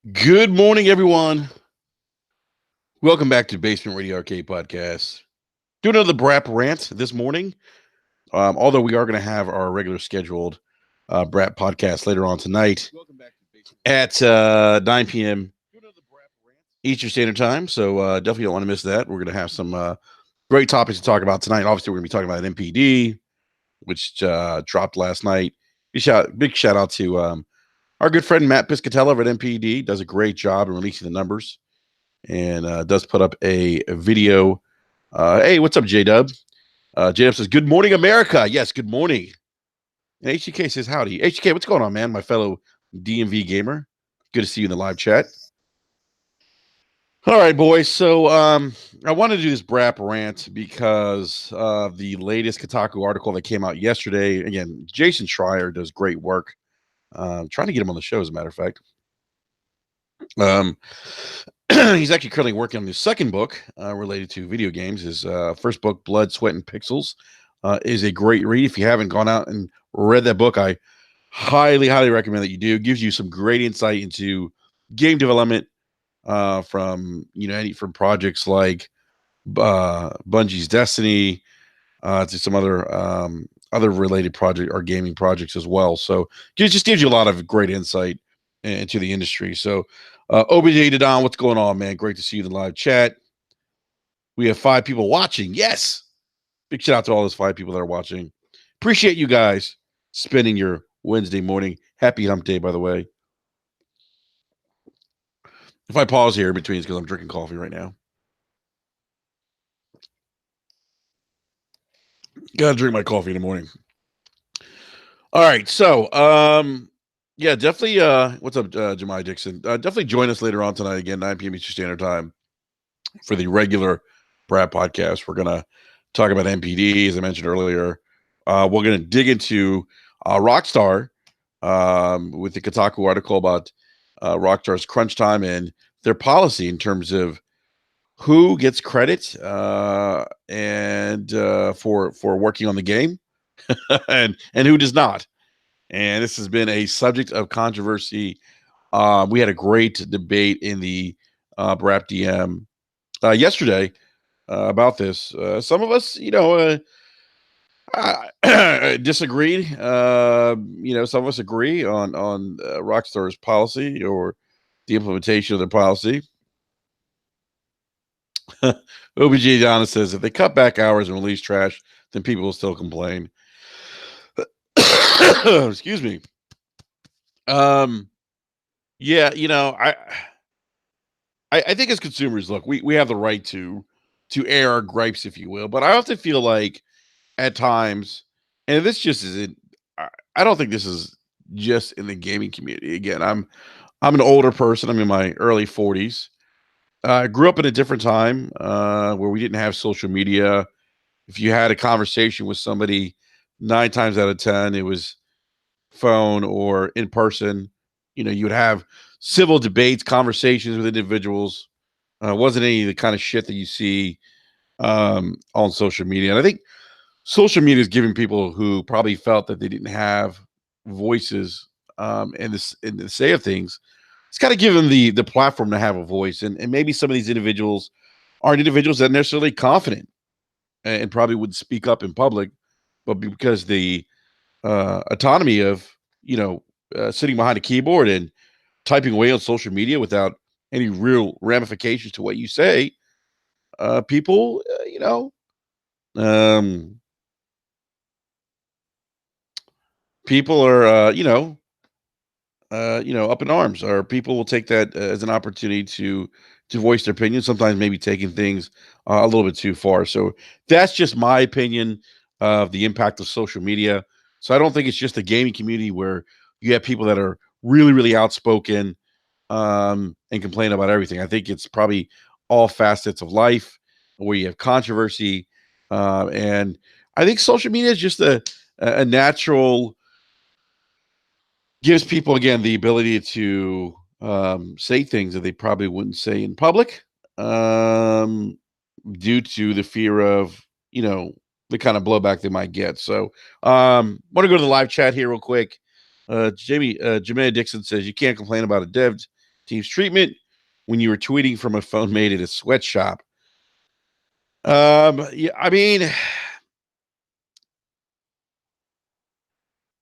Good morning, everyone. Welcome back to Basement Radio Arcade Podcast. Doing another BRAP rant this morning. Although we are going to have our regular scheduled BRAP podcast later on tonight at 9 p.m. Eastern Standard Time. So definitely don't want to miss that. We're going to have some great topics to talk about tonight. Obviously, we're going to be talking about MPD, which dropped last night. Big shout out to our good friend Matt Piscatella over at MPD. Does a great job in releasing the numbers and does put up a video. Hey, what's up, J Dub? J Dub says, "Good morning, America." Yes, good morning. And HGK says, "Howdy." HGK, what's going on, man? My fellow DMV gamer. Good to see you in the live chat. All right, boys. So I wanted to do this BRAP rant because of the latest Kotaku article that came out yesterday. Again, Jason Schreier does great work. Trying to get him on the show, as a matter of fact. Um, he's actually currently working on his second book related to video games. His first book, Blood, Sweat, and Pixels, is a great read. If you haven't gone out and read that book, I highly, highly recommend that you do. It gives you some great insight into game development from from projects like Bungie's Destiny to some other related project or gaming projects as well. So it just gives you a lot of great insight into the industry. So OBJ Dadon, what's going on, man? Great to see you in the live chat. We have 5 people watching. Yes. Big shout out to all those 5 people that are watching. Appreciate you guys spending your Wednesday morning. Happy hump day, by the way. If I pause here in between, it's because I'm drinking coffee right now. Gotta drink my coffee in the morning. All right, so yeah, definitely. What's up, Jemai Dixon? Definitely join us later on tonight again, 9 p.m. Eastern Standard Time for the regular Brad podcast. We're gonna talk about MPD, as I mentioned earlier. We're gonna dig into Rockstar with the Kotaku article about Rockstar's crunch time and their policy in terms of who gets credit and for working on the game and who does not. And this has been a subject of controversy. We had a great debate in the BRAP DM yesterday about this. Some of us, disagreed. Some of us agree on Rockstar's policy or the implementation of their policy. OBJ Donna says if they cut back hours and release trash, then people will still complain. Excuse me. Yeah, I think as consumers, look, we have the right to air our gripes, if you will, but I often feel like at times, and this just isn't. I don't think this is just in the gaming community. Again, I'm an older person. I'm in my early 40s. I grew up in a different time where we didn't have social media. If you had a conversation with somebody, 9 times out of 10, it was phone or in person. You would have civil debates, conversations with individuals. Wasn't any of the kind of shit that you see on social media. And I think social media is giving people who probably felt that they didn't have voices in the say of things. It's got to give them the platform to have a voice. And maybe some of these individuals aren't individuals that are necessarily confident and probably would speak up in public, but because the autonomy of sitting behind a keyboard and typing away on social media without any real ramifications to what you say, people, um, people are, up in arms, or people will take that as an opportunity to voice their opinion. Sometimes maybe taking things a little bit too far. So that's just my opinion of the impact of social media. So I don't think it's just the gaming community where you have people that are really, really outspoken and complain about everything. I think it's probably all facets of life where you have controversy, and I think social media is just a natural gives people again the ability to say things that they probably wouldn't say in public, um, due to the fear of the kind of blowback they might get. So, want to go to the live chat here real quick. Jamie Jermaine Dixon says you can't complain about a dev team's treatment when you were tweeting from a phone made at a sweatshop. Yeah, I mean,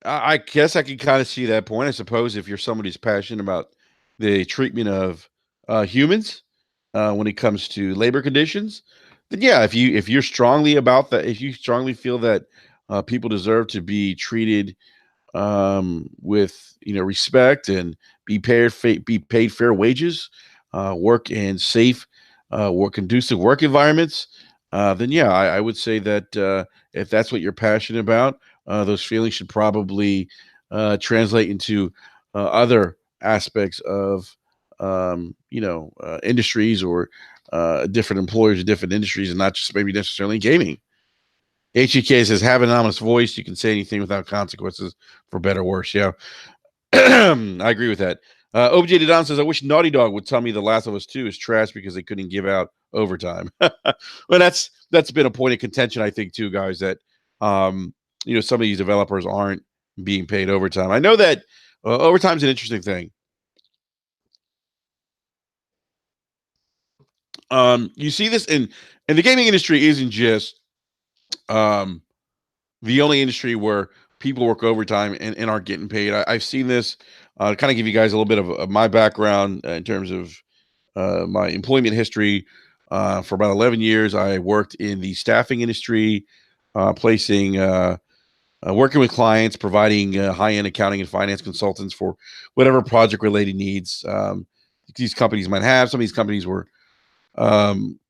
I guess I can kind of see that point. I suppose if you're somebody who's passionate about the treatment of humans when it comes to labor conditions, then yeah, if you're strongly about that, if you strongly feel that people deserve to be treated with respect and be paid fair wages, work in safe, work conducive work environments, then yeah, I would say that if that's what you're passionate about, those feelings should probably translate into other aspects of industries or different employers of different industries, and not just maybe necessarily gaming. HEK says, have an anonymous voice. You can say anything without consequences, for better or worse. Yeah. I agree with that. OBJ Don says, I wish Naughty Dog would tell me The Last of Us 2 is trash because they couldn't give out overtime. Well, that's been a point of contention, I think, too, guys, that some of these developers aren't being paid overtime. I know that overtime is an interesting thing. You see this in the gaming industry isn't just um the only industry where people work overtime and aren't getting paid. I've seen this. Kind of give you guys a little bit of my background in terms of my employment history. For about 11 years, I worked in the staffing industry, working with clients, providing high-end accounting and finance consultants for whatever project-related needs these companies might have. Some of these companies were um,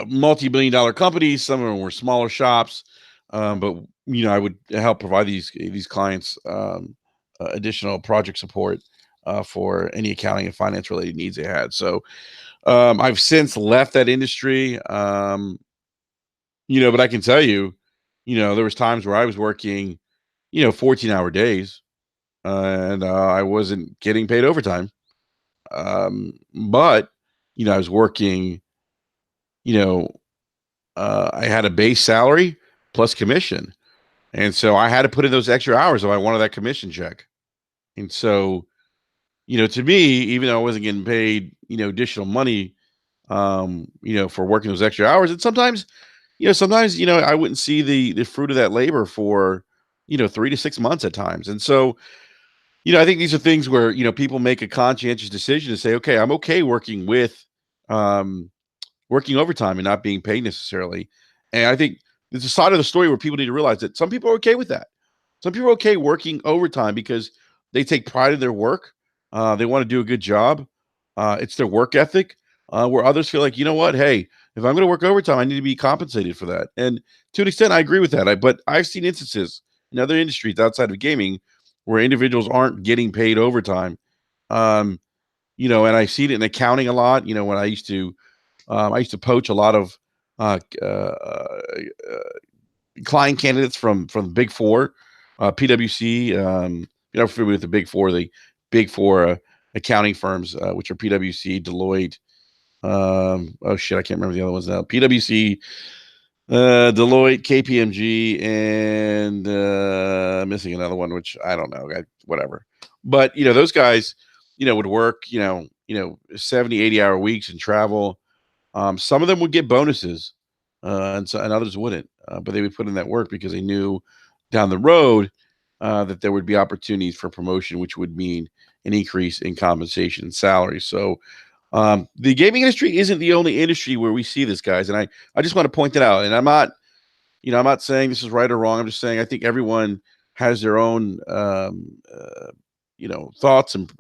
multi-billion dollar companies. Some of them were smaller shops, but I would help provide these clients additional project support for any accounting and finance related needs they had. So I've since left that industry, but I can tell you, there was times where I was working, 14-hour days, and I wasn't getting paid overtime. But I was working, you know, I had a base salary plus commission. And so I had to put in those extra hours if I wanted that commission check. And so, to me, even though I wasn't getting paid, additional money, for working those extra hours, and sometimes, I wouldn't see the fruit of that labor for, 3 to 6 months at times. And so, I think these are things where, people make a conscientious decision to say, okay, I'm okay um, working overtime and not being paid necessarily. And I think there's a side of the story where people need to realize that some people are okay with that. Some people are okay working overtime because they take pride in their work. They want to do a good job. It's their work ethic. Where others feel like, you know what? Hey, if I'm going to work overtime, I need to be compensated for that. And to an extent, I agree with that. But I've seen instances in other industries outside of gaming where individuals aren't getting paid overtime. Um, and I see it in accounting a lot. When I used to poach a lot of uh, uh, client candidates from the Big Four, PwC. You're not familiar with the Big Four, accounting firms, which are PwC, Deloitte. Oh shit, I can't remember the other ones now. PwC, Deloitte, KPMG, and missing another one, which I don't know. Whatever. But those guys, would work, 70, 80 hour weeks and travel. Some of them would get bonuses, and others wouldn't. But they would put in that work because they knew down the road that there would be opportunities for promotion, which would mean an increase in compensation and salary. So the gaming industry isn't the only industry where we see this, guys. And I just want to point that out. And I'm not saying this is right or wrong. I'm just saying I think everyone has their own, thoughts and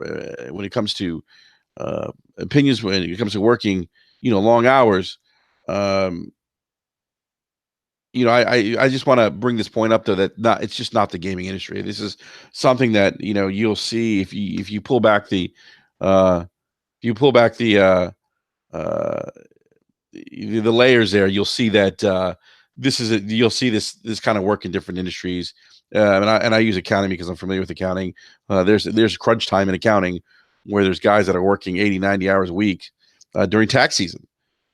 when it comes to opinions when it comes to working, long hours. Um, I just want to bring this point up though that not it's just not the gaming industry. This is something that you'll see if you pull back uh uh the layers there, you'll see that you'll see this kind of work in different industries. And I use accounting because I'm familiar with accounting. There's crunch time in accounting where there's guys that are working 80, 90 hours a week during tax season,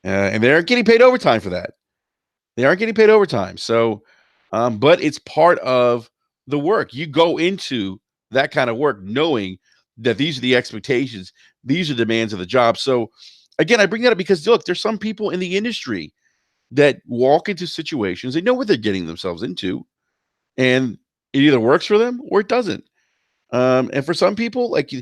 and they're getting paid overtime for that. They aren't getting paid overtime. So, but it's part of the work. You go into that kind of work knowing that these are the expectations, these are demands of the job. So again, I bring that up because look, there's some people in the industry that walk into situations, they know what they're getting themselves into, and it either works for them or it doesn't. And for some people, like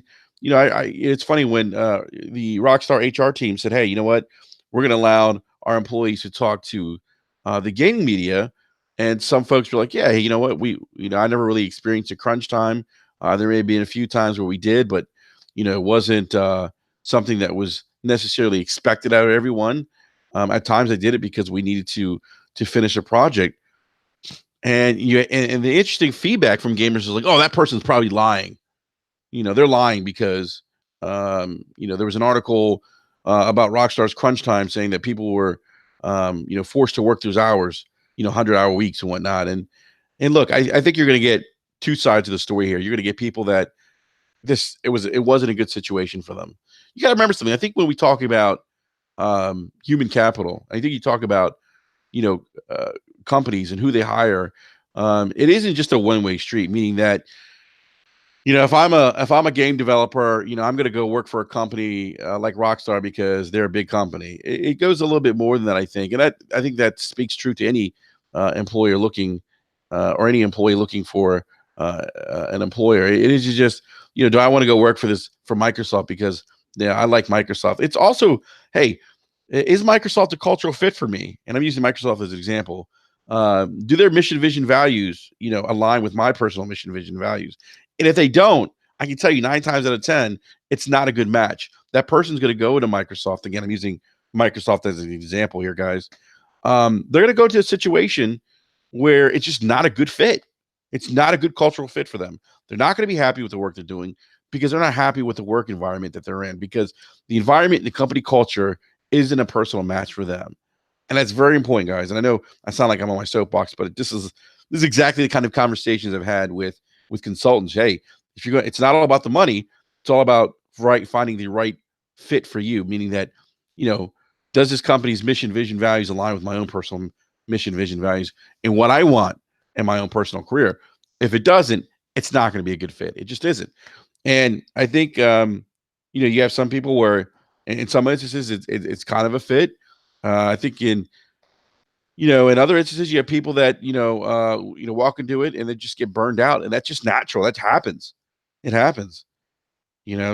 it's funny when the Rockstar HR team said, "Hey, you know what? We're going to allow our employees to talk to the gaming media." And some folks were like, "Yeah, hey, you know what? I never really experienced a crunch time. There may have been a few times where we did, but it wasn't something that was necessarily expected out of everyone. At times, I did it because we needed to finish a project." And the interesting feedback from gamers is like, "Oh, that person's probably lying. They're lying because there was an article about Rockstar's crunch time saying that people were forced to work those hours, 100-hour weeks and whatnot." And look, I think you're going to get two sides of the story here. You're going to get people that it wasn't a good situation for them. You got to remember something. I think when we talk about human capital, I think you talk about you know companies and who they hire. It isn't just a one-way street, meaning that if I'm a game developer, I'm going to go work for a company like Rockstar because they're a big company. It goes a little bit more than that, I think, and I think that speaks true to any employer looking or any employee looking for an employer. It is just do I want to go work for Microsoft because I like Microsoft. It's also, hey, is Microsoft a cultural fit for me? And I'm using Microsoft as an example. Do their mission, vision, values, align with my personal mission, vision, values? And if they don't, I can tell you 9 times out of 10, it's not a good match. That person's going to go to Microsoft. Again, I'm using Microsoft as an example here, guys. They're going to go to a situation where it's just not a good fit. It's not a good cultural fit for them. They're not going to be happy with the work they're doing because they're not happy with the work environment that they're in, because the environment and the company culture isn't a personal match for them. And that's very important, guys. And I know I sound like I'm on my soapbox, but this is exactly the kind of conversations I've had with consultants. Hey, if you're going, it's not all about the money. It's all about finding the right fit for you. Meaning that, you know, does this company's mission, vision, values align with my own personal mission, vision, values, and what I want in my own personal career? If it doesn't, it's not going to be a good fit. It just isn't. And I think, you have some people where, in some instances, it's kind of a fit. I think in other instances, you have people that walk into it and they just get burned out, and that's just natural. That happens. It happens.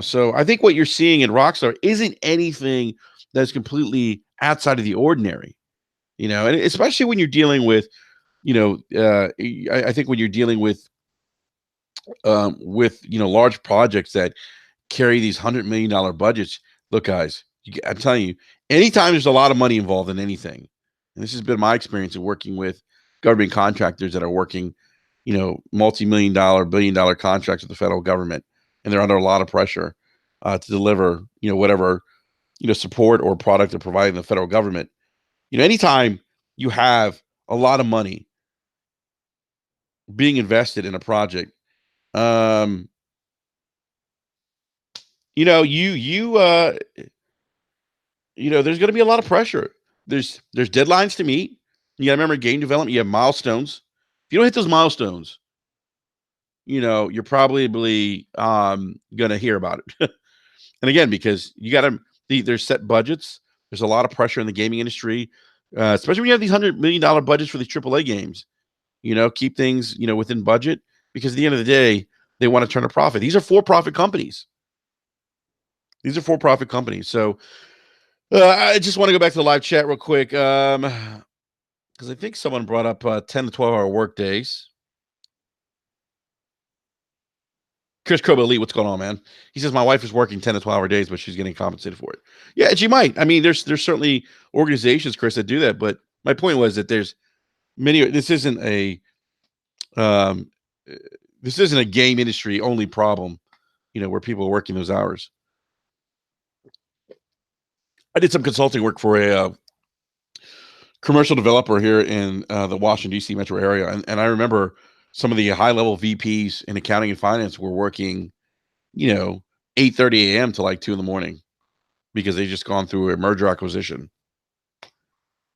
So I think what you're seeing in Rockstar isn't anything that's completely outside of the ordinary. And especially when you're dealing with, I think when you're dealing with large projects that carry these $100 million budgets. Look, guys, I'm telling you, anytime there's a lot of money involved in anything, and this has been my experience in working with government contractors that are working, multi-million-dollar, billion-dollar contracts with the federal government, and they're under a lot of pressure to deliver, whatever, support or product they're providing the federal government. Anytime you have a lot of money being invested in a project, um, you know, you you there's going to be a lot of pressure. There's deadlines to meet. You got to remember, game development, you have milestones. If you don't hit those milestones, you're probably going to hear about it. And again, because you got to, there's set budgets. There's a lot of pressure in the gaming industry, especially when you have these $100 million budgets for these AAA games. Keep things within budget, because at the end of the day, they want to turn a profit. These are for-profit companies. So I just want to go back to the live chat real quick, because I think someone brought up 10 to 12-hour work days. Chris Krobo Elite, what's going on, man? He says, my wife is working 10 to 12-hour days, but she's getting compensated for it. Yeah, she might. I mean, there's certainly organizations, Chris, that do that. But my point was that there's many. Um, this isn't a game industry only problem, where people are working those hours. I did some consulting work for a commercial developer here in the Washington, D.C. metro area. And I remember some of the high-level VPs in accounting and finance were working, 8:30 a.m. to like 2 in the morning, because they just gone through a merger acquisition.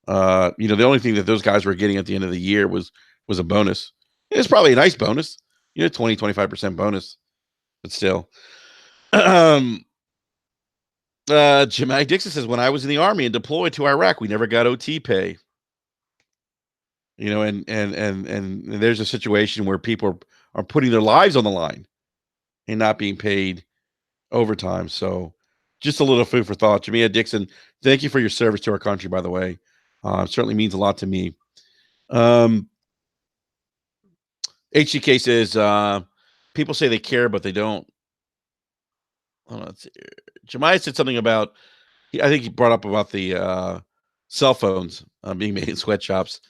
The only thing that those guys were getting at the end of the year was a bonus. It's probably a nice bonus, 20, 25% bonus, but still. um, Jemai Dixon says, when I was in the army and deployed to Iraq, we never got OT pay. You know, and there's a situation where people are putting their lives on the line and not being paid overtime. So, just a little food for thought. Jamia Dixon, thank you for your service to our country. By the way, certainly means a lot to me. Um, HDK says people say they care, but they don't. Jemiah said something about. I think he brought up about the cell phones being made in sweatshops.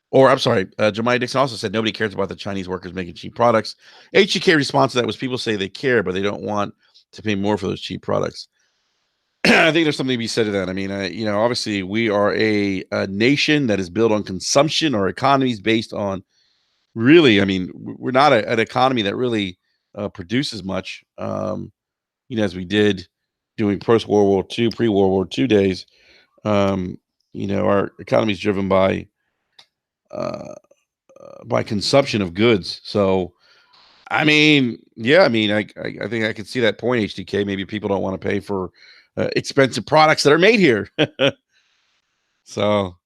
Or I'm sorry, Jemiah Dixon also said nobody cares about the Chinese workers making cheap products. HGK response to that was people say they care, but they don't want to pay more for those cheap products. I think there's something to be said to that. I mean, obviously we are a nation that is built on consumption. Our economy is based on really. I mean, we're not an economy that really produces much. As we did doing post World War II, pre World War II days. Um, our economy is driven uh, by consumption of goods. So, I mean, yeah, I mean, I think I could see that point, HDK. Maybe people don't want to pay for expensive products that are made here. So,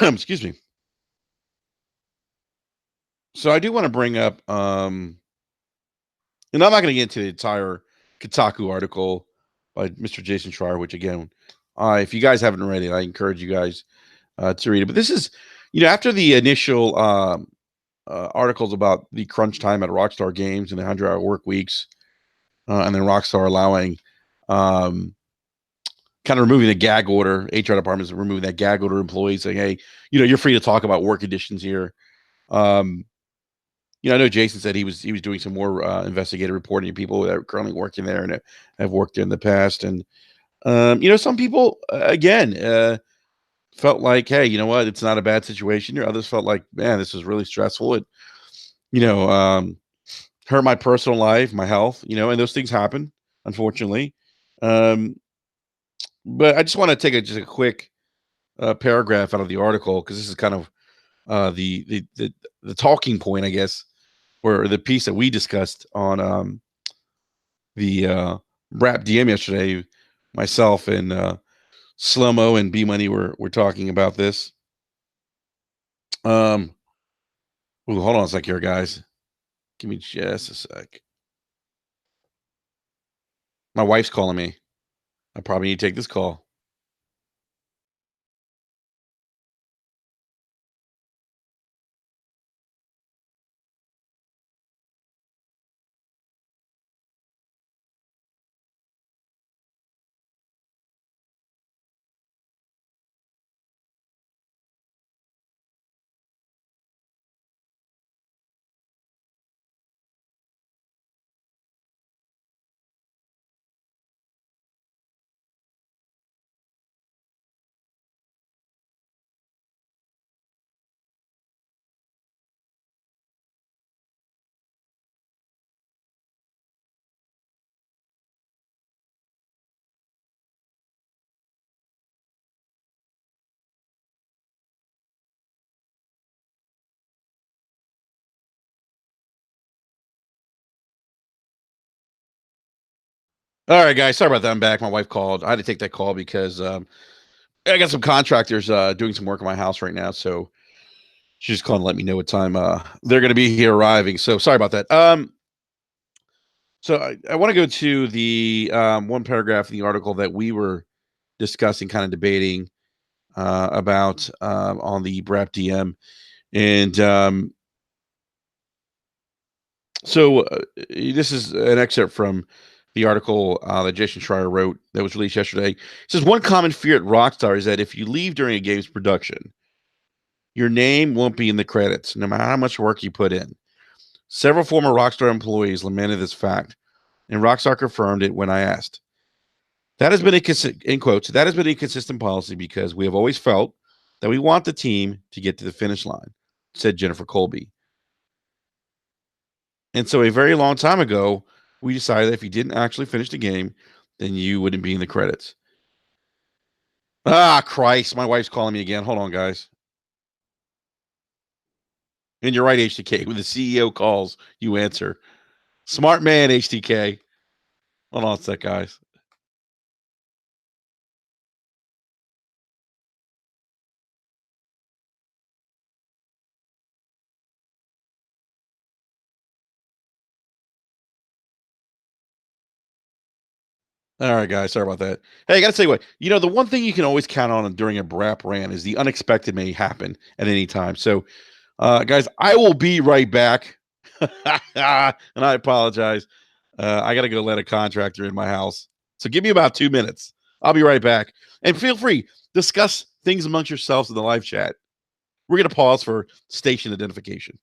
excuse me. So I do want to bring up, and I'm not going to get into the entire Kotaku article by Mr. Jason Schreier, which again, if you guys haven't read it, I encourage you guys to read it. But this is, after the initial articles about the crunch time at Rockstar Games and the 100-hour work weeks, and then Rockstar allowing, kind of removing the gag order, HR departments removing that gag order, employees saying, hey, you're free to talk about work conditions here. Um, I know Jason said he was doing some more investigative reporting of people that are currently working there and have worked there in the past. And some people again felt like, hey, you know what, it's not a bad situation. Or others felt like, man, this is really stressful. It you know hurt my personal life, my health. And those things happen, unfortunately. Um, but I just want to take just a quick paragraph out of the article because this is kind of the talking point, I guess, or the piece that we discussed on the BRAP DM yesterday. Myself and Slow Mo and B Money were talking about this. Ooh, hold on a sec here, guys. Give me just a sec. My wife's calling me. I probably need to take this call. All right, guys. Sorry about that. I'm back. My wife called. I had to take that call because I got some contractors doing some work on my house right now. So she's just calling to let me know what time they're going to be here arriving. So sorry about that. So I want to go to the one paragraph in the article that we were discussing, kind of debating about on the BRAP DM. And so this is an excerpt from the article that Jason Schreier wrote that was released yesterday. It says, one common fear at Rockstar is that if you leave during a game's production, your name won't be in the credits, no matter how much work you put in. Several former Rockstar employees lamented this fact, and Rockstar confirmed it when I asked. That has been in quotes, that has been a consistent policy because we have always felt that we want the team to get to the finish line, said Jennifer Colby. And so a very long time ago, we decided that if you didn't actually finish the game, then you wouldn't be in the credits. Ah, Christ. My wife's calling me again. Hold on, guys. And you're right, HTK. When the CEO calls, you answer. Smart man, HTK. Hold on a sec, guys. All right, guys. Sorry about that. Hey, I got to tell you what. The one thing you can always count on during a BRAP rant is the unexpected may happen at any time. So, guys, I will be right back. And I apologize. I got to go let a contractor in my house. So give me about 2 minutes. I'll be right back. And feel free, discuss things amongst yourselves in the live chat. We're going to pause for station identification.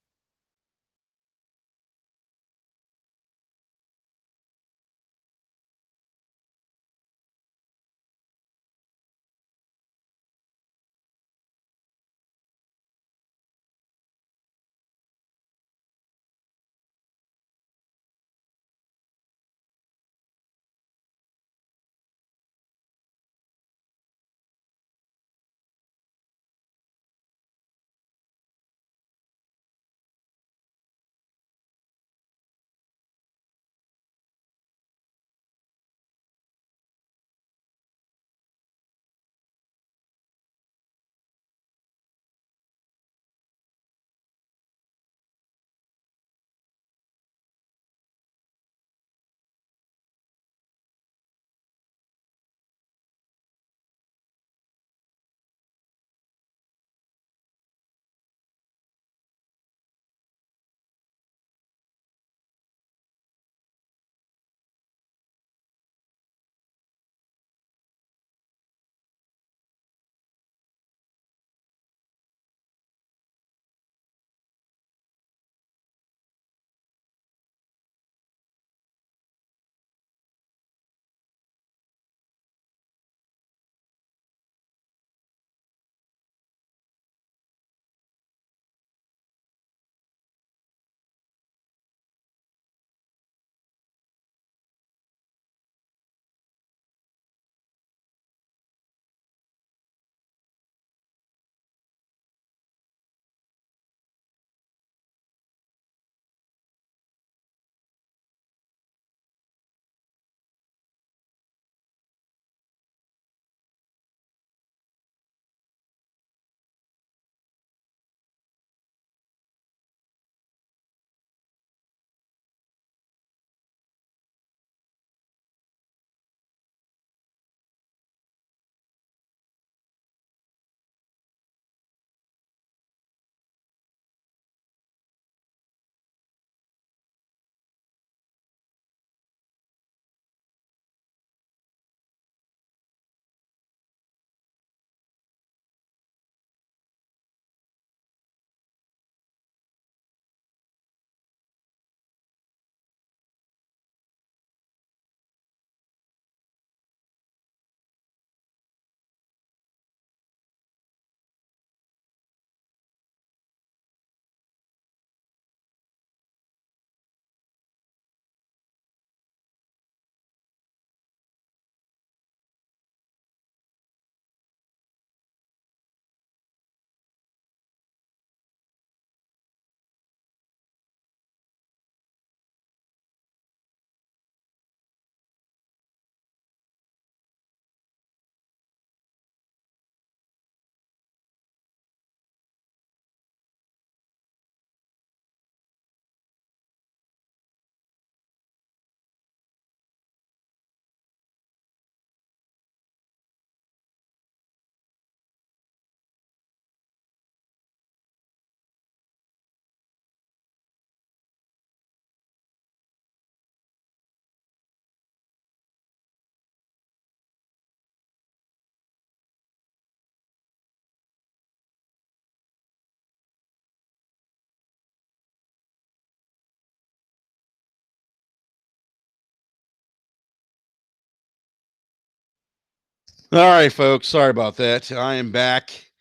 All right, folks. Sorry about that. I am back.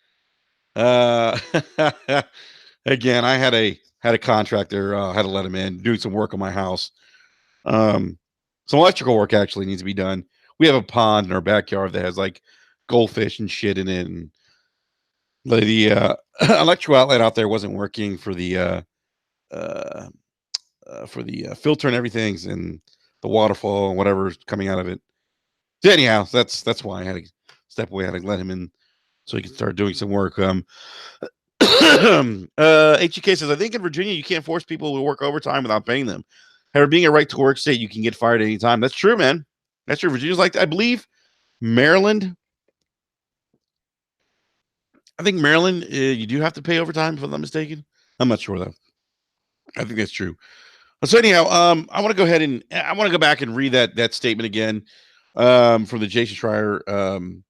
Uh, again, I had a contractor, had to let him in, doing some work on my house. Um, some electrical work actually needs to be done. We have a pond in our backyard that has like goldfish and shit in it, and the electrical outlet out there wasn't working for the filter and everything, and the waterfall and whatever's coming out of it. So anyhow, that's why I had to step away. I had to let him in so he could start doing some work. HGK says, I think in Virginia you can't force people to work overtime without paying them. However, being a right to work state, you can get fired at any time. That's true, man. That's true. Virginia's like, I believe Maryland. I think Maryland, you do have to pay overtime, if I'm not mistaken. I'm not sure though. I think that's true. So anyhow, I want to go ahead and I want to go back and read that statement again from the Jason Schreier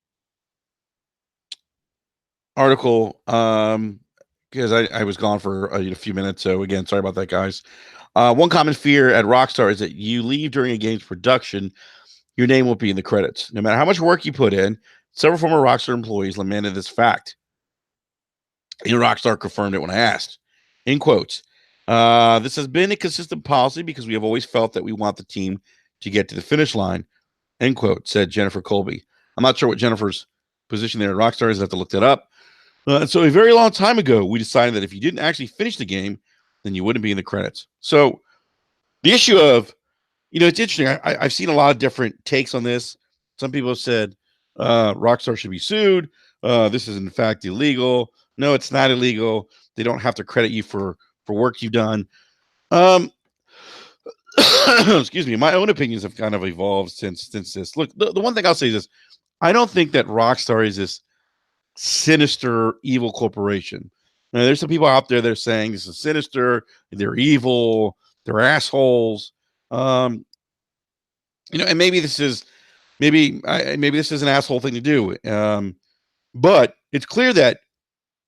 article because I was gone for a few minutes. So again, sorry about that, guys. One common fear at Rockstar is that you leave during a game's production, your name won't be in the credits. No matter how much work you put in, several former Rockstar employees lamented this fact. Rockstar confirmed it when I asked. In quotes, this has been a consistent policy because we have always felt that we want the team to get to the finish line. End quote, said Jennifer Colby. I'm not sure what Jennifer's position there at Rockstar is. I have to look that up. So a very long time ago, we decided that if you didn't actually finish the game, then you wouldn't be in the credits. So the issue of, it's interesting. I've seen a lot of different takes on this. Some people have said Rockstar should be sued. This is in fact illegal. No, it's not illegal. They don't have to credit you for work you've done. Excuse me. My own opinions have kind of evolved since this. Look, the one thing I'll say is this: I don't think that Rockstar is this sinister, evil corporation. Now, there's some people out there that are saying this is sinister. They're evil. They're assholes. And maybe this is maybe this is an asshole thing to do. But it's clear that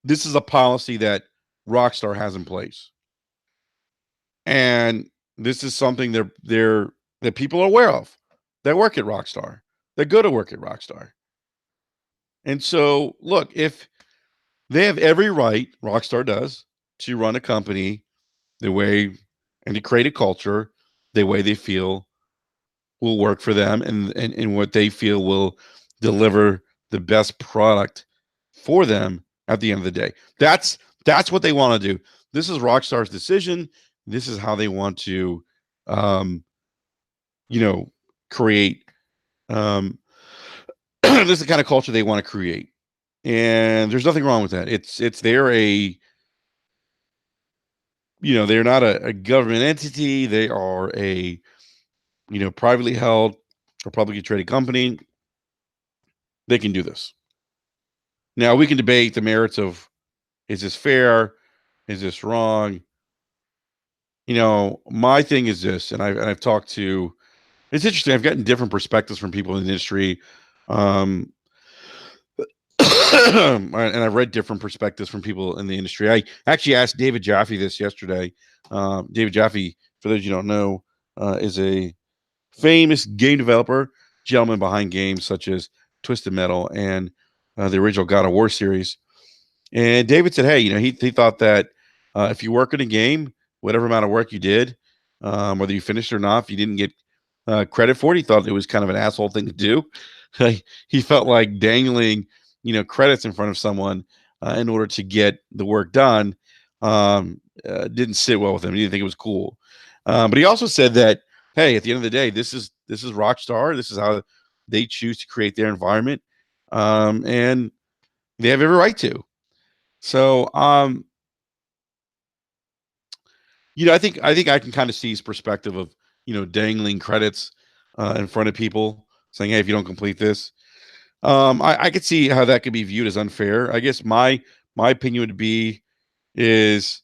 this is a policy that Rockstar has in place, and this is something that people are aware of. That work at Rockstar. That go to work at Rockstar. And so, look, if they have every right, Rockstar does, to run a company the way and to create a culture the way they feel will work for them and what they feel will deliver the best product for them at the end of the day. That's what they want to do. This is Rockstar's decision. This is how they want to create this is the kind of culture they want to create. And there's nothing wrong with that. They're not a government entity. They are a privately held or publicly traded company. They can do this. Now we can debate the merits of, is this fair? Is this wrong? My thing is this, and I've talked to, it's interesting. I've gotten different perspectives from people in the industry. And I've read different perspectives from people in the industry. I actually asked David Jaffe this yesterday. David Jaffe, for those you don't know, is a famous game developer, gentleman behind games such as Twisted Metal and the original God of War series. And David said, hey, he thought that if you work in a game, whatever amount of work you did, whether you finished or not, if you didn't get credit for it, he thought it was kind of an asshole thing to do. He felt like dangling, credits in front of someone in order to get the work done didn't sit well with him. He didn't think it was cool. But he also said that, hey, at the end of the day, this is Rockstar. This is how they choose to create their environment, and they have every right to. So, I think I can kind of see his perspective of dangling credits in front of people, saying, hey, if you don't complete this, I could see how that could be viewed as unfair. I guess my opinion would be is,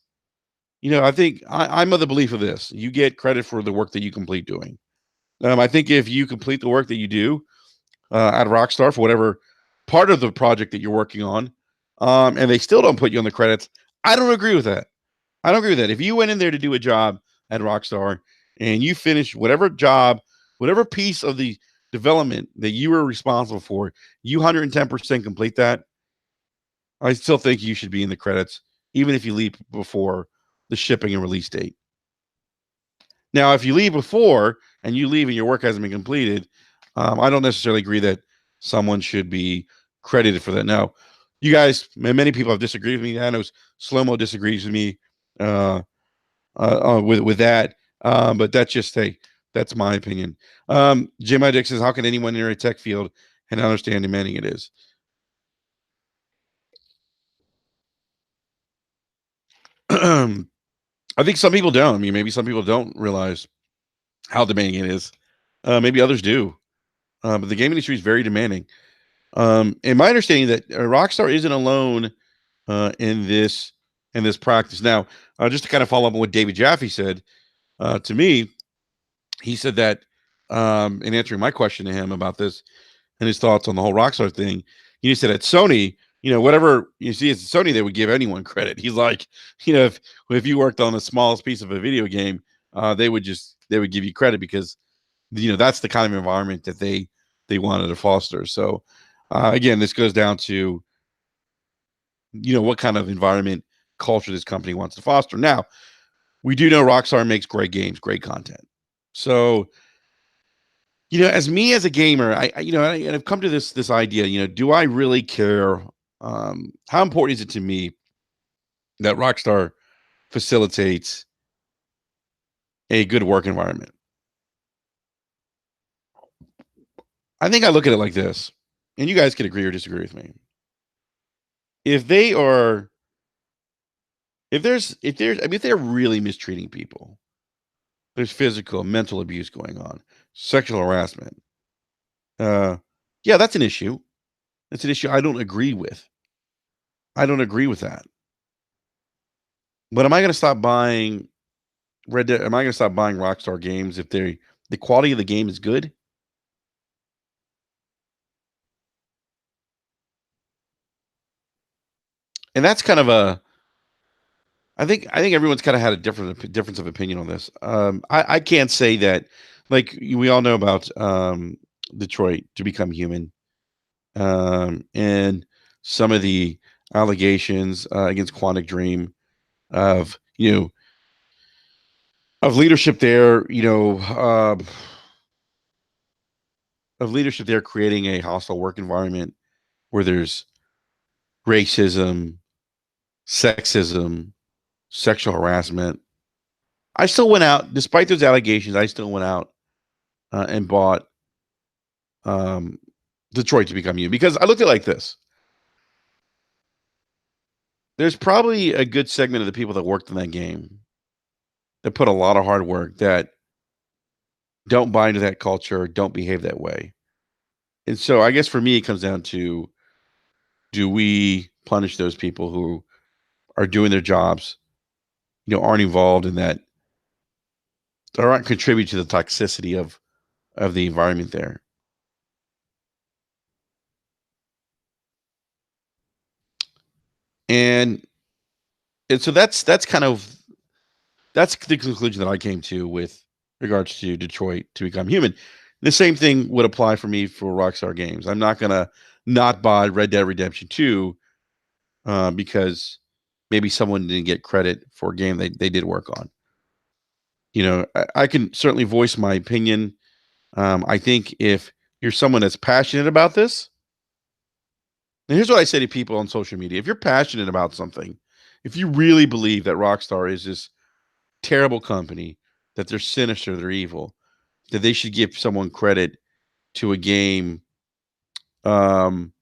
I think I'm of the belief of this: you get credit for the work that you complete doing. I think if you complete the work that you do at Rockstar for whatever part of the project that you're working on, and they still don't put you on the credits, I don't agree with that. I don't agree with that. If you went in there to do a job at Rockstar and you finished whatever job, whatever piece of the development that you were responsible for, you 110% complete that, I still think you should be in the credits, even if you leave before the shipping and release date. Now, if you leave before and you leave and your work hasn't been completed, I don't necessarily agree that someone should be credited for that. Now, you guys, many people have disagreed with me. I know Slow-Mo disagrees with me with that. But that's just that's my opinion. Jim I Dick says, how can anyone enter a tech field and understand demanding it is? I think some people don't. I mean, maybe some people don't realize how demanding it is. Maybe others do. But the game industry is very demanding. And my understanding that Rockstar isn't alone in this practice. Now, just to kind of follow up on what David Jaffe said to me, he said that in answering my question to him about this and his thoughts on the whole Rockstar thing, he said at Sony, whatever you see at Sony, they would give anyone credit. He's like, if you worked on the smallest piece of a video game, they would give you credit because that's the kind of environment that they wanted to foster. So again, this goes down to what kind of environment culture this company wants to foster. Now, we do know Rockstar makes great games, great content. So, as me as a gamer, I've come to this idea, do I really care? How important is it to me that Rockstar facilitates a good work environment? I think I look at it like this, and you guys can agree or disagree with me. If they are, if they're really mistreating people, there's physical, mental abuse going on, sexual harassment. Uh, yeah, that's an issue. That's an issue I don't agree with. I don't agree with that. But am I going to stop buying Red Dead? Am I going to stop buying Rockstar games if the quality of the game is good? And that's kind of a. I think everyone's kind of had a difference of opinion on this. I can't say that, like we all know about Detroit to Become Human, and some of the allegations against Quantic Dream of of leadership there, of leadership there creating a hostile work environment where there's racism, sexism, sexual harassment. I still went out, despite those allegations. I still went out and bought um, Detroit to Become Human because I looked at it like this: there's probably a good segment of the people that worked in that game that put a lot of hard work that don't buy into that culture, don't behave that way. And so I guess for me, it comes down to, do we punish those people who are doing their jobs, aren't involved in that, or aren't contributing to the toxicity of the environment there? And so that's kind of that's the conclusion that I came to with regards to Detroit to Become Human. The same thing would apply for me for Rockstar Games. I'm not gonna not buy Red Dead Redemption 2 because maybe someone didn't get credit for a game they did work on. I can certainly voice my opinion. I think if you're someone that's passionate about this, and here's what I say to people on social media: if you're passionate about something, if you really believe that Rockstar is this terrible company, that they're sinister, they're evil, that they should give someone credit to a game, um,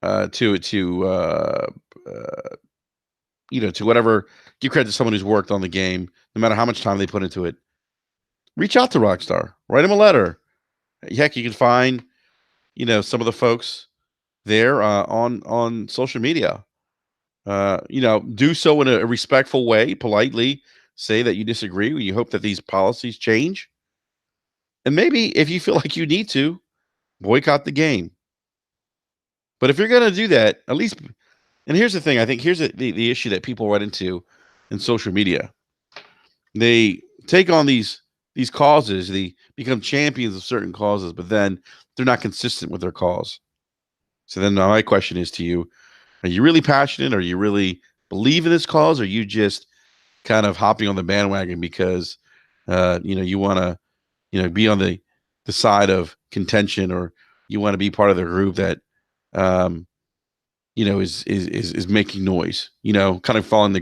uh, to whatever, give credit to someone who's worked on the game, no matter how much time they put into it. Reach out to Rockstar, write them a letter. Heck, you can find some of the folks there on social media. Do so in a respectful way, politely say that you disagree. You hope that these policies change, and maybe if you feel like you need to, boycott the game. But if you're going to do that, at least, and here's the thing, I think here's the issue that people run into in social media. They take on these causes, they become champions of certain causes, but then they're not consistent with their cause. So then my question is to you: are you really passionate? Are you really believe in this cause? Or are you just kind of hopping on the bandwagon because you want to be on the side of contention, or you want to be part of the group that um, is making noise, kind of following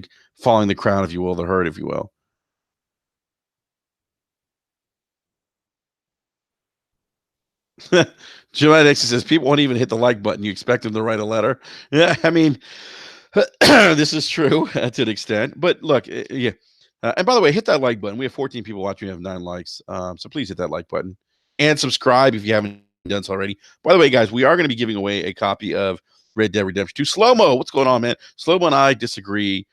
the crowd, if you will, the herd, if you will. Joanna Nixon says people won't even hit the like button. You expect them to write a letter. Yeah, I mean, this is true to an extent. But look, yeah. And by the way, hit that like button. We have 14 people watching. We have 9 likes. So please hit that like button and subscribe if you haven't done so already. By the way, guys, we are going to be giving away a copy of Red Dead Redemption 2. Slow Mo, what's going on, man? Slow Mo and I disagree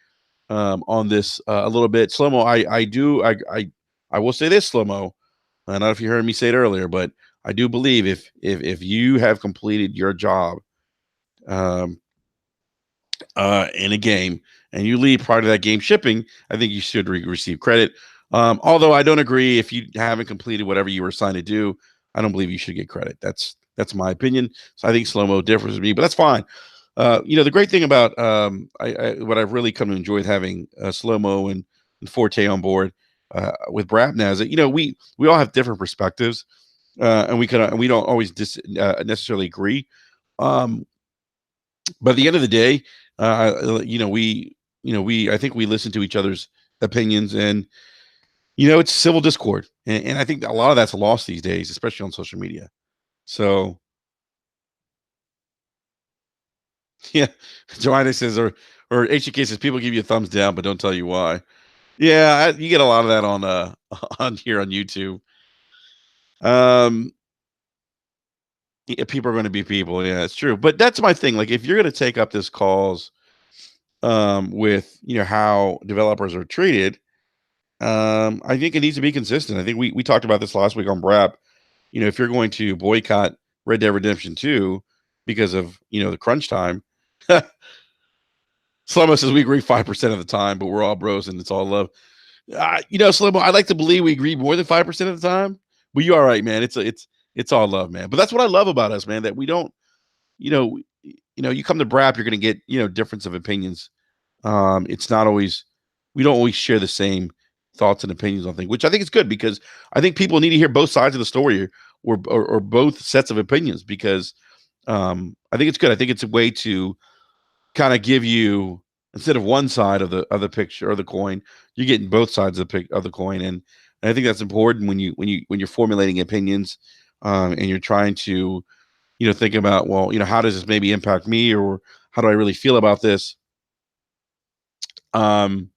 on this a little bit. Slow Mo, I will say this, Slow Mo. I don't know if you heard me say it earlier, but I do believe if you have completed your job um, in a game and you leave prior to that game shipping, I think you should receive credit. Although I don't agree if you haven't completed whatever you were assigned to do, I don't believe you should get credit. That's my opinion. So I think slow mo differs with me, but that's fine. The great thing about what I've really come to enjoy with having slow mo and Forte on board with BRAP now is that we all have different perspectives, and we don't always necessarily agree. Um, but at the end of the day, we I think we listen to each other's opinions, and it's civil discord, and I think a lot of that's lost these days, especially on social media. So yeah, Joanna says, or HK says, people give you a thumbs down, but don't tell you why. Yeah, you get a lot of that on on here on YouTube. Um, yeah, people are going to be people. Yeah, it's true. But that's my thing. Like, if you're going to take up this cause, with how developers are treated, I think it needs to be consistent. I think we talked about this last week on BRAP. If you're going to boycott Red Dead Redemption 2 because of the crunch time, Slomo says we agree 5% of the time, but we're all bros and it's all love. Slomo, I like to believe we agree more than 5% of the time. But you all right, man. It's all love, man. But that's what I love about us, man. That we don't, you know, you come to BRAP, you're going to get difference of opinions. It's not always we don't always share the same thoughts and opinions on things, which I think is good because I think people need to hear both sides of the story or both sets of opinions because I think it's good. I think it's a way to kind of give you instead of one side of the picture or the coin, you're getting both sides of the coin, and I think that's important when you're formulating opinions and you're trying to think about well how does this maybe impact me or how do I really feel about this. Um,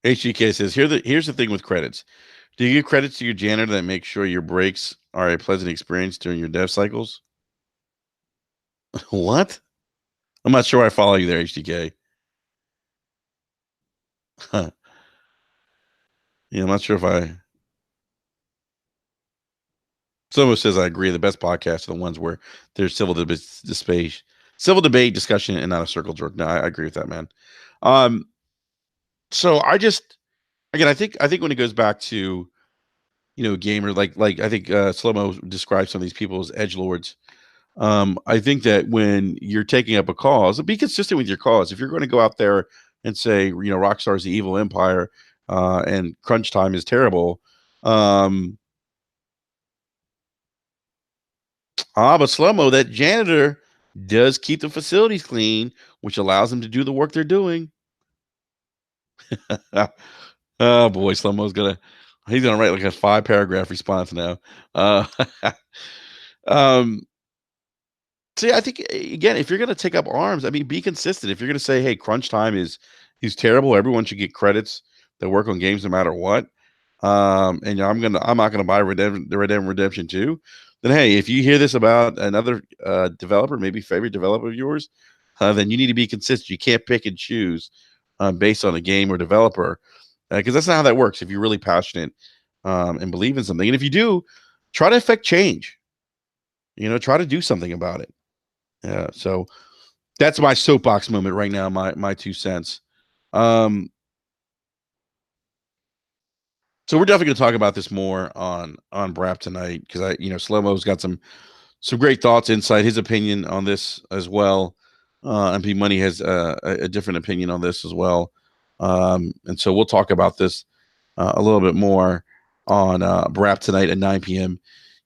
HGK says, here's the thing with credits. Do you give credits to your janitor that makes sure your breaks are a pleasant experience during your dev cycles? What? I'm not sure I follow you there, HDK. Huh. Yeah, I'm not sure if I. Someone says I agree. The best podcasts are the ones where there's civil debate, discussion, and not a circle jerk. No, I agree with that, man. Um, so I think when it goes back to gamer like I think Slow Mo describes some of these people as edge lords. I think that when you're taking up a cause, be consistent with your cause. If you're going to go out there and say, Rockstar is the evil empire, and crunch time is terrible, um, but slow mo, that janitor does keep the facilities clean, which allows them to do the work they're doing. Oh boy, slow mo's he's gonna write like a 5-paragraph response now. Uh, um, See, I think again, if you're going to take up arms, I mean, be consistent. If you're going to say, "Hey, crunch time is terrible. Everyone should get credits that work on games no matter what," and I'm not gonna buy the Red Dead Redemption 2, then hey, if you hear this about another developer, maybe favorite developer of yours, then you need to be consistent. You can't pick and choose based on a game or developer because that's not how that works. If you're really passionate and believe in something, and if you do, try to affect change. Try to do something about it. Yeah, so that's my soapbox moment right now. My 2 cents. Um, so we're definitely going to talk about this more on BRAP tonight because Slow Mo's got some great thoughts, insight, his opinion on this as well. And P Money has a different opinion on this as well. And so we'll talk about this a little bit more on BRAP tonight at 9 p.m.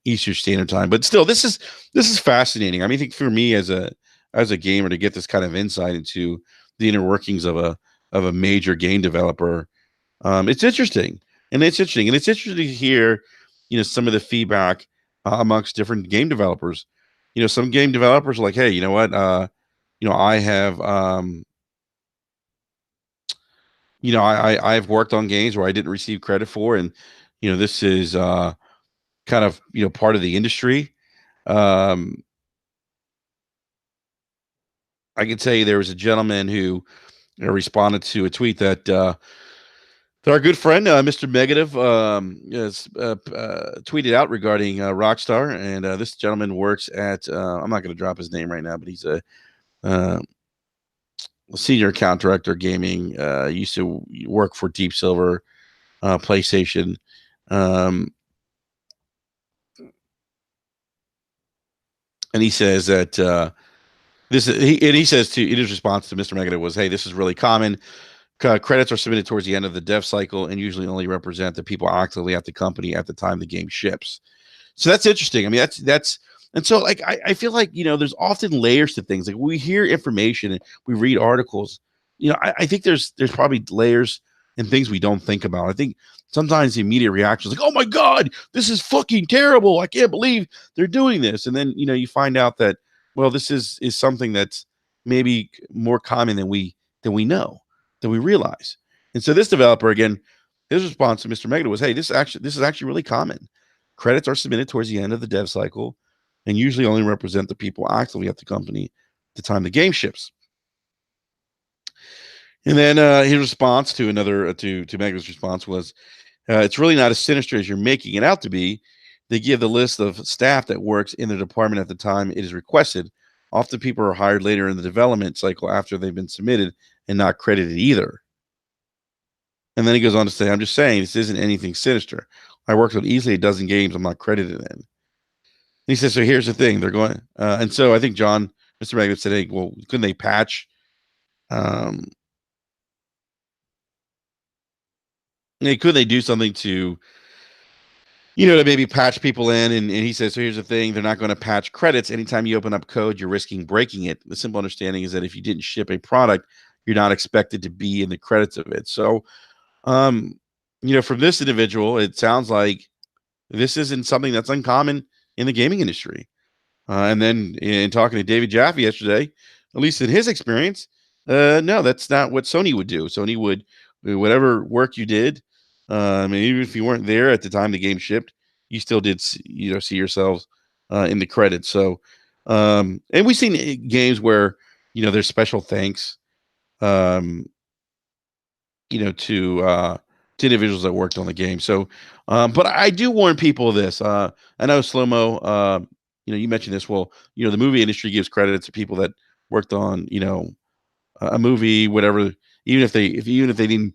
Eastern Standard Time. But still, this is fascinating. I mean, I think for me as a gamer to get this kind of insight into the inner workings of a major game developer, it's interesting. And it's interesting, and it's interesting to hear, some of the feedback amongst different game developers. Some game developers are like, "Hey, you know what? I have, I've worked on games where I didn't receive credit for, and this is kind of part of the industry." Um, I can tell you there was a gentleman who responded to a tweet that our good friend, Mr. Negative, tweeted out regarding Rockstar, and this gentleman works at. I'm not going to drop his name right now, but he's uh, a senior account director gaming. Used to work for Deep Silver, PlayStation. Um, and he says that he says to in his response to Mr. Negative was, "Hey, this is really common. Credits are submitted towards the end of the dev cycle and usually only represent the people actively at the company at the time the game ships." So that's interesting. I mean, that's and so like I feel like there's often layers to things. Like we hear information and we read articles. I think there's probably layers and things we don't think about. I think sometimes the immediate reaction is like, "Oh my god, this is fucking terrible! I can't believe they're doing this." And then you find out that this is something that's maybe more common than we know than we realize. And so this developer again, his response to Mr. Megado was, "Hey, this is actually really common. Credits are submitted towards the end of the dev cycle and usually only represent the people actively at the company at the time the game ships." And then his response to another to Mega's response was, "It's really not as sinister as you're making it out to be. They give the list of staff that works in the department at the time it is requested. Often people are hired later in the development cycle after they've been submitted and not credited either." And then he goes on to say, "I'm just saying this isn't anything sinister. I worked on easily a dozen games I'm not credited in." He says, "So here's the thing. They're going," and so I think Mr. Magnet said, "Hey, well, couldn't they patch? Um, could they do something to maybe patch people in?" And he says, "So here's the thing. They're not going to patch credits. Anytime you open up code, you're risking breaking it. The simple understanding is that if you didn't ship a product, you're not expected to be in the credits of it." So, um, from this individual, it sounds like this isn't something that's uncommon in the gaming industry. And then in talking to David Jaffe yesterday, at least in his experience, no, that's not what Sony would do. Sony would whatever work you did. I mean, even if you weren't there at the time the game shipped, you still did see yourselves in the credits. So, and we've seen games where there's special thanks. Um, to individuals that worked on the game. So, but I do warn people of this. I know Slow Mo. You mentioned this. Well, the movie industry gives credit to people that worked on a movie, whatever. Even if they didn't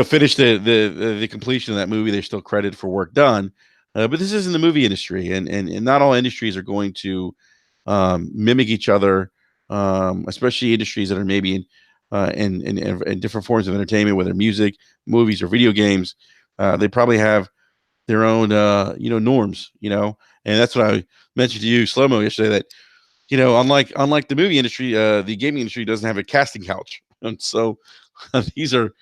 finish the completion of that movie, they're still credited for work done. But this isn't the movie industry, and not all industries are going to mimic each other, especially industries that are maybe in different forms of entertainment, whether music, movies, or video games. They probably have their own norms, and that's what I mentioned to you, Slow Mo, yesterday. That unlike the movie industry, the gaming industry doesn't have a casting couch, and so these are.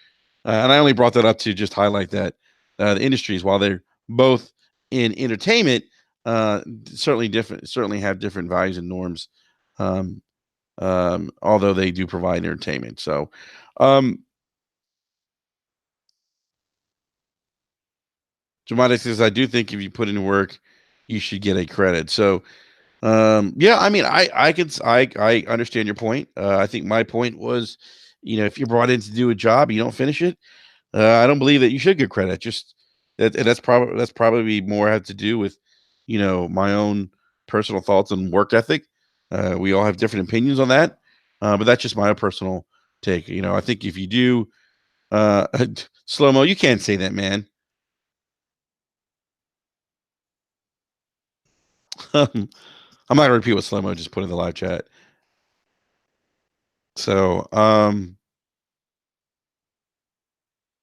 And I only brought that up to just highlight that the industries, while they're both in entertainment, certainly have different values and norms. Um, although they do provide entertainment. So, um, Jamada says, "I do think if you put in work, you should get a credit." So, yeah, I mean, I understand your point. I think my point was, if you're brought in to do a job, you don't finish it. I don't believe that you should get credit. Just that's probably more had to do with, my own personal thoughts and work ethic. We all have different opinions on that, but that's just my personal take. I think if you do, uh, Slow Mo, you can't say that, man. I'm not gonna repeat what Slow Mo just put in the live chat. So,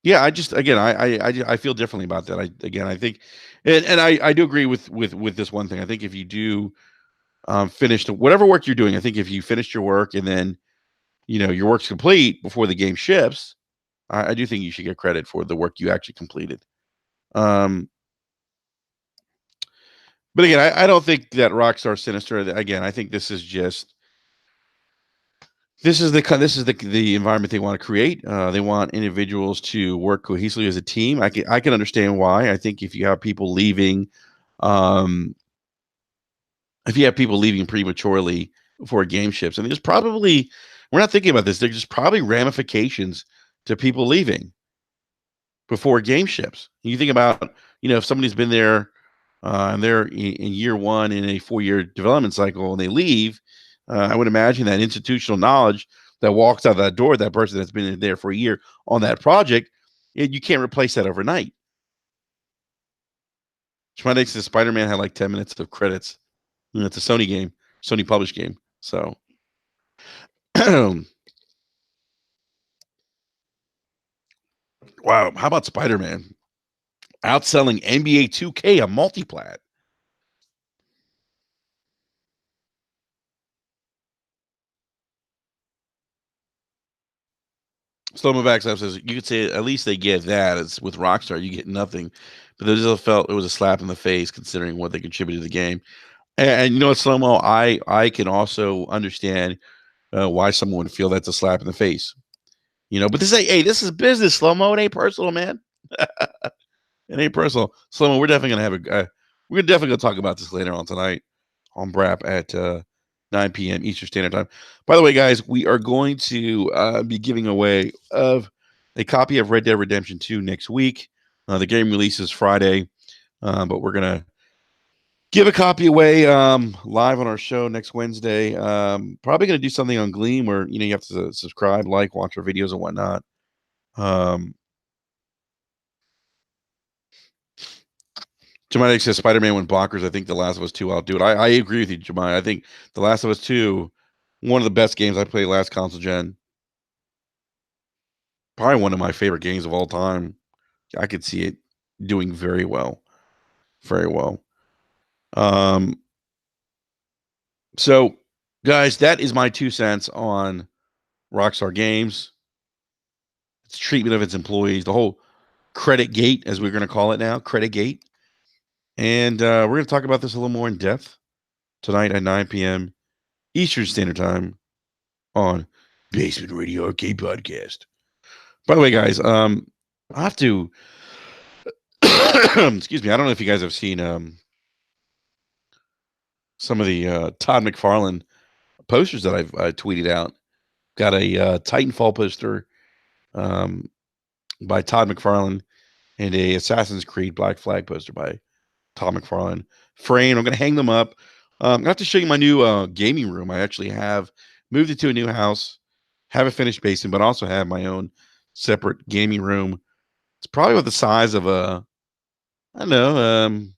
yeah, I just again, I feel differently about that. I think, and I do agree with this one thing. I think if you do finished whatever work you're doing. I think if you finished your work and then your work's complete before the game ships, I do think you should get credit for the work you actually completed. Um, but again, I don't think that Rockstar Sinister. Again, I think this is just this is the environment they want to create. They want individuals to work cohesively as a team. I can understand why. I think um, if you have people leaving prematurely before a game ships, and there's probably we're not thinking about this. There's just probably ramifications to people leaving before game ships. You think about, if somebody's been there and they're in year one in a 4-year development cycle and they leave, I would imagine that institutional knowledge that walks out that door, that person that's been there for a year on that project, you can't replace that overnight. Schmidt's Spider-Man had like 10 minutes of credits. It's a Sony game, Sony published game. So, wow. How about Spider-Man outselling NBA 2K, a multiplat? Slow-mo backstab says you could say at least they get that. It's with Rockstar, you get nothing. But they just felt it was a slap in the face considering what they contributed to the game. And you know what, slow-mo, I can also understand why someone would feel that's a slap in the face. But this is hey, this is business, slow-mo. It ain't personal, man. It ain't personal. Slow-mo, we're definitely gonna talk about this later on tonight on BRAP at 9 p.m. Eastern Standard Time. By the way, guys, we are going to be giving away of a copy of Red Dead Redemption 2 next week. The game releases Friday, but we're gonna give a copy away live on our show next Wednesday. Probably gonna do something on Gleam where you have to subscribe, like, watch our videos and whatnot. Um, Jemai says Spider-Man went bonkers. I think The Last of Us 2 outdo it. I agree with you, Jemai. I think The Last of Us 2, one of the best games I played last console gen. Probably one of my favorite games of all time. I could see it doing very well. Very well. Um, so, guys, that is my 2 cents on Rockstar Games, its treatment of its employees, the whole credit gate, as we're going to call it now, credit gate. And we're going to talk about this a little more in depth tonight at 9 p.m. Eastern Standard Time on Basement Radio Arcade Podcast. By the way, guys, I have to excuse me. I don't know if you guys have seen some of the Todd McFarlane posters that I've tweeted out. Got a Titanfall poster um, by Todd McFarlane and a Assassin's Creed Black Flag poster by Todd McFarlane. Framed. I'm going to hang them up. I'm going to have to show you my new gaming room. I actually have moved into a new house, have a finished basement, but also have my own separate gaming room. It's probably about the size of I don't know,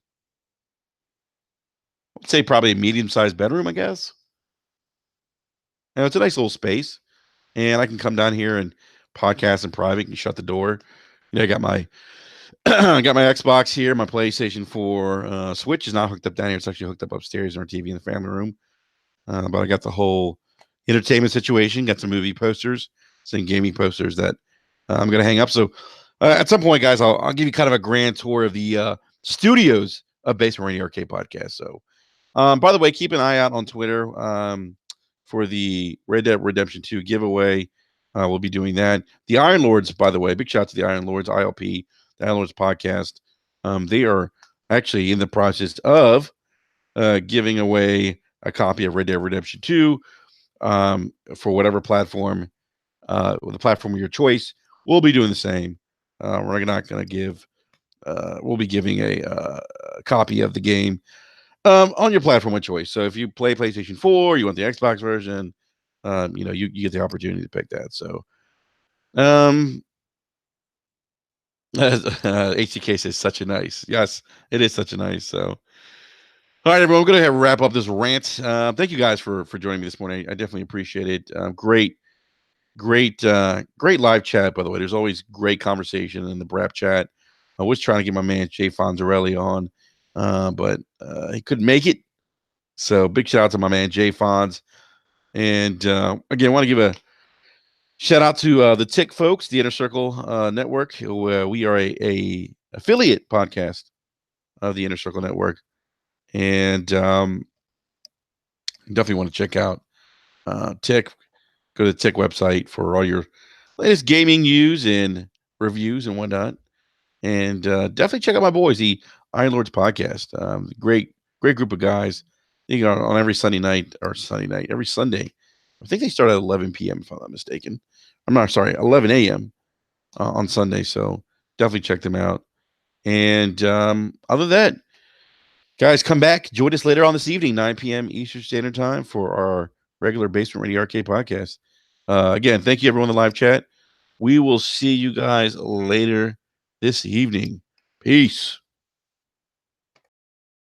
I'd say probably a medium-sized bedroom, I guess. It's a nice little space, and I can come down here and podcast in private and shut the door. I got my I got my Xbox here, my PlayStation 4 Switch is not hooked up down here. It's actually hooked up upstairs in our TV in the family room. But I got the whole entertainment situation. Got some movie posters, some gaming posters that I'm gonna hang up. So at some point, guys, I'll give you kind of a grand tour of the studios of Basement Radio Arcade Podcast. So, by the way, keep an eye out on Twitter for the Red Dead Redemption 2 giveaway. We'll be doing that. The Iron Lords, by the way, big shout out to the Iron Lords, ILP, the Iron Lords podcast. They are actually in the process of giving away a copy of Red Dead Redemption 2 for whatever platform, the platform of your choice. We'll be doing the same. We're not going to give, we'll be giving a copy of the game on your platform of choice. So if you play PlayStation 4, you want the Xbox version, you get the opportunity to pick that. So, HTK says such a nice. Yes, it is such a nice. So, all right, everyone, we're going to wrap up this rant. Thank you guys for joining me this morning. I definitely appreciate it. Great live chat, by the way. There's always great conversation in the BRAP chat. I was trying to get my man Jay Fonzarelli on, but he couldn't make it. So big shout out to my man Jay Fonz. And again, I want to give a Shout out to the Tick folks, the Inner Circle Network. We are a affiliate podcast of the Inner Circle Network, and definitely want to check out Tick. Go to the Tick website for all your latest gaming news and reviews and whatnot. And definitely check out my boys, the Iron Lords podcast. Great group of guys. You know, on every every Sunday. I think they start at 11 p.m. if I'm not mistaken. I'm not sorry, 11 a.m. On Sunday. So definitely check them out. And other than that, guys, come back. Join us later on this evening, 9 p.m. Eastern Standard Time for our regular Basement Radio Arcade podcast. Again, thank you everyone in the live chat. We will see you guys later this evening. Peace.